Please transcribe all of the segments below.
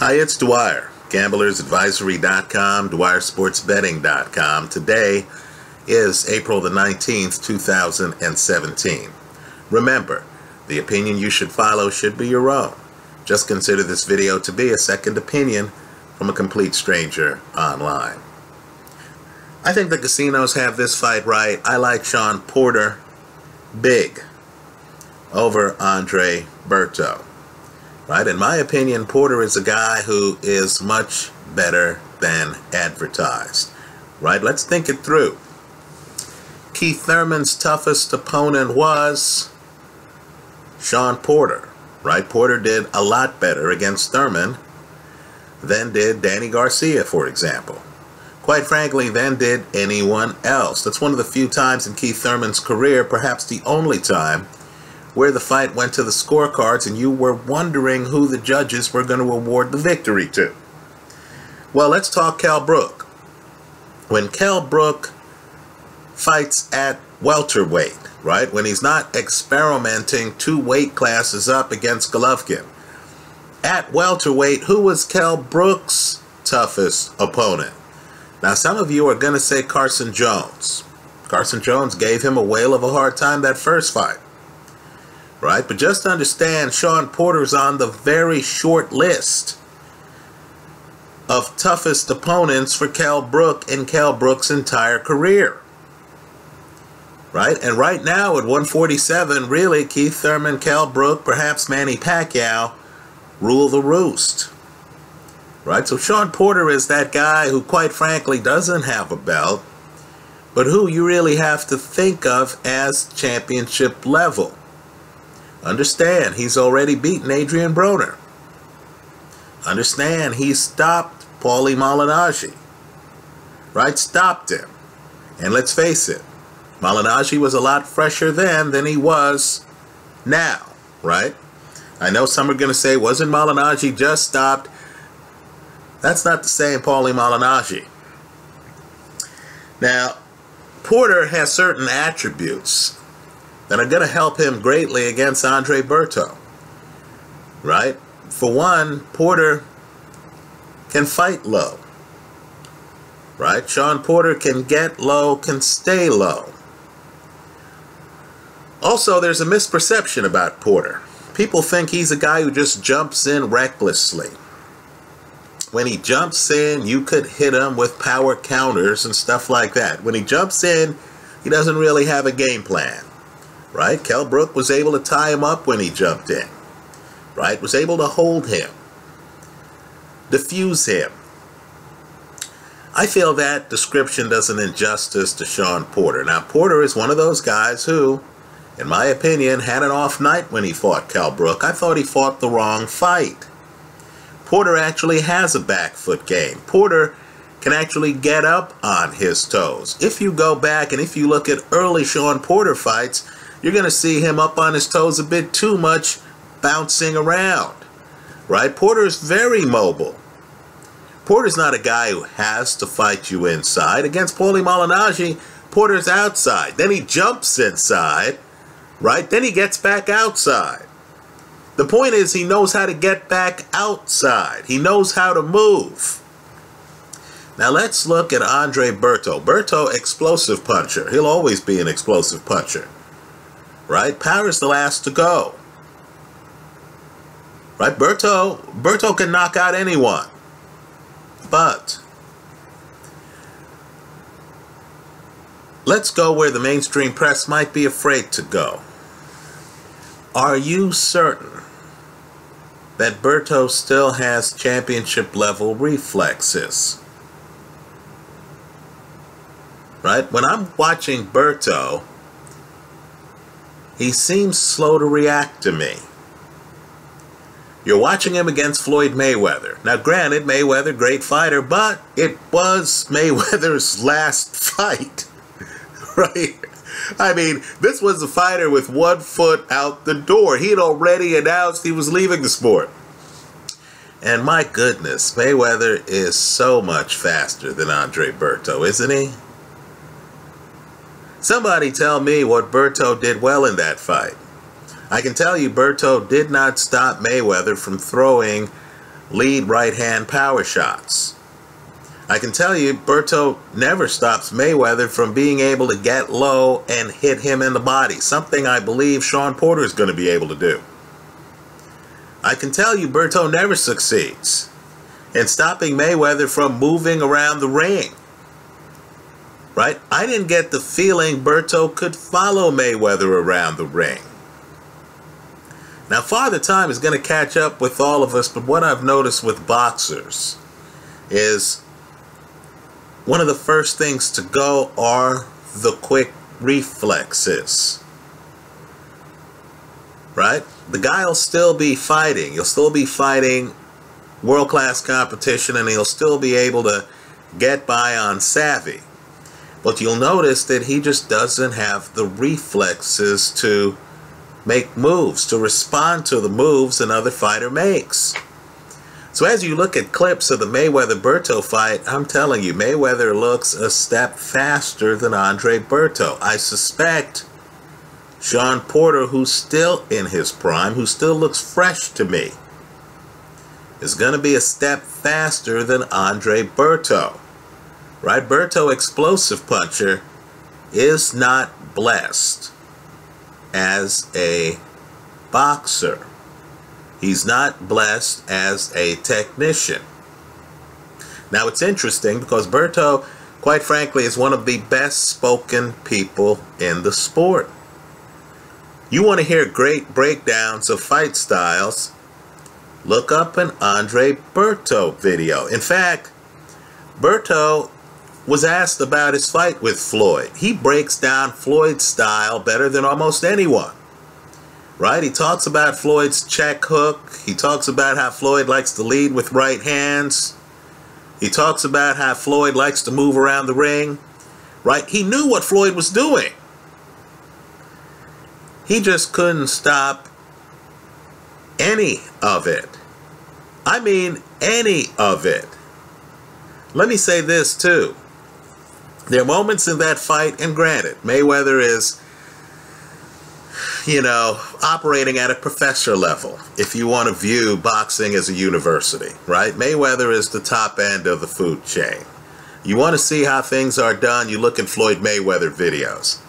Hi, it's Dwyer, gamblersadvisory.com, dwyersportsbetting.com. Today is April the 19th, 2017. Remember, the opinion you should follow should be your own. Just consider this video to be a second opinion from a complete stranger online. I think the casinos have this fight right. I like Shawn Porter big over Andre Berto. Right? In my opinion, Porter is a guy who is much better than advertised. Right? Let's think it through. Keith Thurman's toughest opponent was Shawn Porter. Right? Porter did a lot better against Thurman than did Danny Garcia, for example. Quite frankly, than did anyone else. That's one of the few times in Keith Thurman's career, perhaps the only time, where the fight went to the scorecards and you were wondering who the judges were going to award the victory to. Well, let's talk Kell Brook. When Kell Brook fights at welterweight, right, when he's not experimenting 2 weight classes up against Golovkin, at welterweight, who was Kell Brook's toughest opponent? Now, some of you are going to say Carson Jones. Carson Jones gave him a whale of a hard time that first fight. Right? But just understand, Shawn Porter's on the very short list of toughest opponents for Kell Brook in Kell Brook's entire career. Right? And right now at 147, really, Keith Thurman, Kell Brook, perhaps Manny Pacquiao rule the roost. Right? So Shawn Porter is that guy who, quite frankly, doesn't have a belt, but who you really have to think of as championship level. Understand, he's already beaten Adrian Broner. Understand, he stopped Paulie Malignaggi. Right? Stopped him. And let's face it, Malignaggi was a lot fresher then than he was now. Right? I know some are going to say, wasn't Malignaggi just stopped? That's not the same Paulie Malignaggi. Now, Porter has certain attributes that are going to help him greatly against Andre Berto. Right? For one, Porter can fight low. Right? Shawn Porter can get low, can stay low. Also, there's a misperception about Porter. People think he's a guy who just jumps in recklessly. When he jumps in, you could hit him with power counters and stuff like that. When he jumps in, he doesn't really have a game plan. Right? Kell Brook was able to tie him up when he jumped in. Right? Was able to hold him. Diffuse him. I feel that description does an injustice to Shawn Porter. Now, Porter is one of those guys who, in my opinion, had an off night when he fought Kell Brook. I thought he fought the wrong fight. Porter actually has a back foot game. Porter can actually get up on his toes. If you go back and if you look at early Shawn Porter fights, you're going to see him up on his toes a bit too much, bouncing around. Right? Porter's very mobile. Porter's not a guy who has to fight you inside. Against Paulie Malignaggi, Porter's outside. Then he jumps inside. Right? Then he gets back outside. The point is, he knows how to get back outside. He knows how to move. Now let's look at Andre Berto. Berto, explosive puncher. He'll always be an explosive puncher. Right? Power's the last to go. Right? Berto can knock out anyone. But let's go where the mainstream press might be afraid to go. Are you certain that Berto still has championship level reflexes? Right? When I'm watching Berto, he seems slow to react to me. You're watching him against Floyd Mayweather. Now, granted, Mayweather, great fighter, but it was Mayweather's last fight. Right? I mean, this was a fighter with 1 foot out the door. He had already announced he was leaving the sport. And my goodness, Mayweather is so much faster than Andre Berto, isn't he? Somebody tell me what Berto did well in that fight. I can tell you Berto did not stop Mayweather from throwing lead right-hand power shots. I can tell you, Berto never stops Mayweather from being able to get low and hit him in the body, something I believe Shawn Porter is going to be able to do. I can tell you, Berto never succeeds in stopping Mayweather from moving around the ring. Right? I didn't get the feeling Berto could follow Mayweather around the ring. Now, Father Time is going to catch up with all of us, but what I've noticed with boxers is one of the first things to go are the quick reflexes. Right? The guy will still be fighting. He'll still be fighting world-class competition, and he'll still be able to get by on savvy. But you'll notice that he just doesn't have the reflexes to make moves, to respond to the moves another fighter makes. So as you look at clips of the Mayweather-Berto fight, I'm telling you, Mayweather looks a step faster than Andre Berto. I suspect Shawn Porter, who's still in his prime, who still looks fresh to me, is going to be a step faster than Andre Berto. Right? Berto, explosive puncher, is not blessed as a boxer. He's not blessed as a technician. Now, it's interesting because Berto, quite frankly, is one of the best spoken people in the sport. You want to hear great breakdowns of fight styles? Look up an Andre Berto video. In fact, Berto was asked about his fight with Floyd. He breaks down Floyd's style better than almost anyone. Right? He talks about Floyd's check hook. He talks about how Floyd likes to lead with right hands. He talks about how Floyd likes to move around the ring. Right? He knew what Floyd was doing. He just couldn't stop any of it. I mean, any of it. Let me say this too. There are moments in that fight, and granted, Mayweather is, operating at a professor level, if you want to view boxing as a university, right? Mayweather is the top end of the food chain. You want to see how things are done, you look at Floyd Mayweather videos.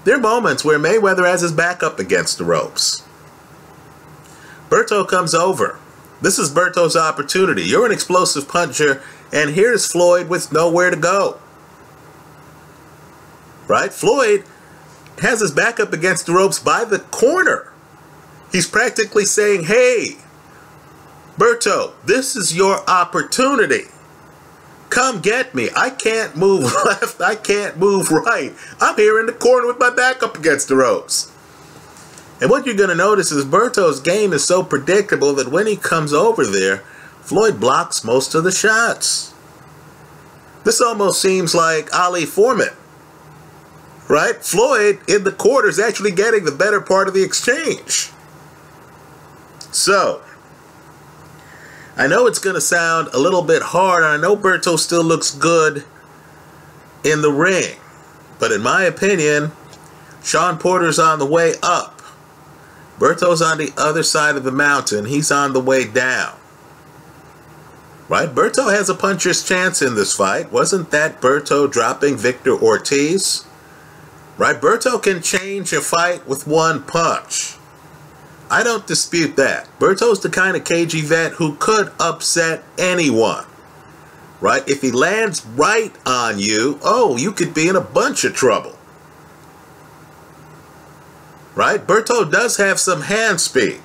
There are moments where Mayweather has his back up against the ropes. Berto comes over. This is Berto's opportunity. You're an explosive puncher, and here's Floyd with nowhere to go. Right? Floyd has his back up against the ropes by the corner. He's practically saying, hey, Berto, this is your opportunity. Come get me. I can't move left. I can't move right. I'm here in the corner with my back up against the ropes. And what you're going to notice is Berto's game is so predictable that when he comes over there, Floyd blocks most of the shots. This almost seems like Ali Foreman. Right? Floyd in the corner is actually getting the better part of the exchange. So, I know it's going to sound a little bit hard. I know Berto still looks good in the ring. But in my opinion, Shawn Porter's on the way up. Berto's on the other side of the mountain. He's on the way down. Right? Berto has a puncher's chance in this fight. Wasn't that Berto dropping Victor Ortiz? Right? Berto can change a fight with one punch. I don't dispute that. Berto's the kind of cagey vet who could upset anyone. Right? If he lands right on you, oh, you could be in a bunch of trouble. Right? Berto does have some hand speed.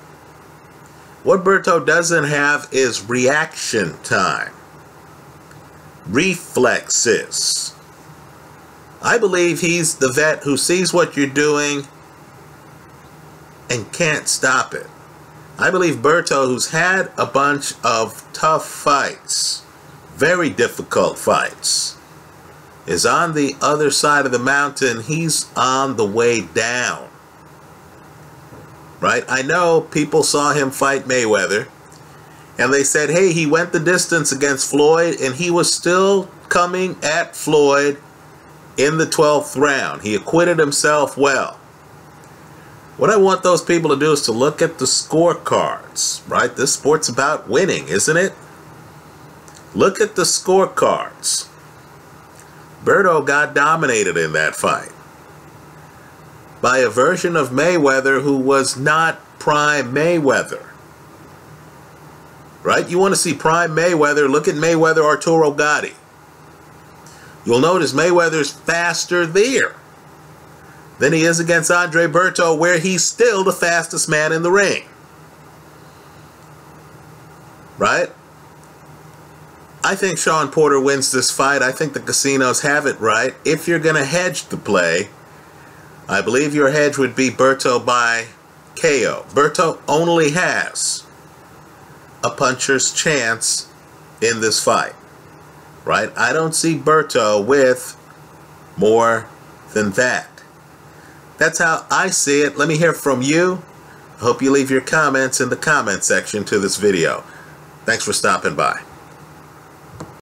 What Berto doesn't have is reaction time. Reflexes. I believe he's the vet who sees what you're doing and can't stop it. I believe Berto, who's had a bunch of tough fights, very difficult fights, is on the other side of the mountain. He's on the way down. Right? I know people saw him fight Mayweather, and they said, hey, he went the distance against Floyd, and he was still coming at Floyd in the 12th round. He acquitted himself well. What I want those people to do is to look at the scorecards, right? This sport's about winning, isn't it? Look at the scorecards. Berto got dominated in that fight by a version of Mayweather who was not prime Mayweather. Right? You want to see prime Mayweather, look at Mayweather Arturo Gatti. You'll notice Mayweather's faster there than he is against Andre Berto, where he's still the fastest man in the ring. Right? I think Shawn Porter wins this fight. I think the casinos have it right. If you're going to hedge the play, I believe your hedge would be Berto by KO. Berto only has a puncher's chance in this fight. Right? I don't see Berto with more than that. That's how I see it. Let me hear from you. I hope you leave your comments in the comment section to this video. Thanks for stopping by.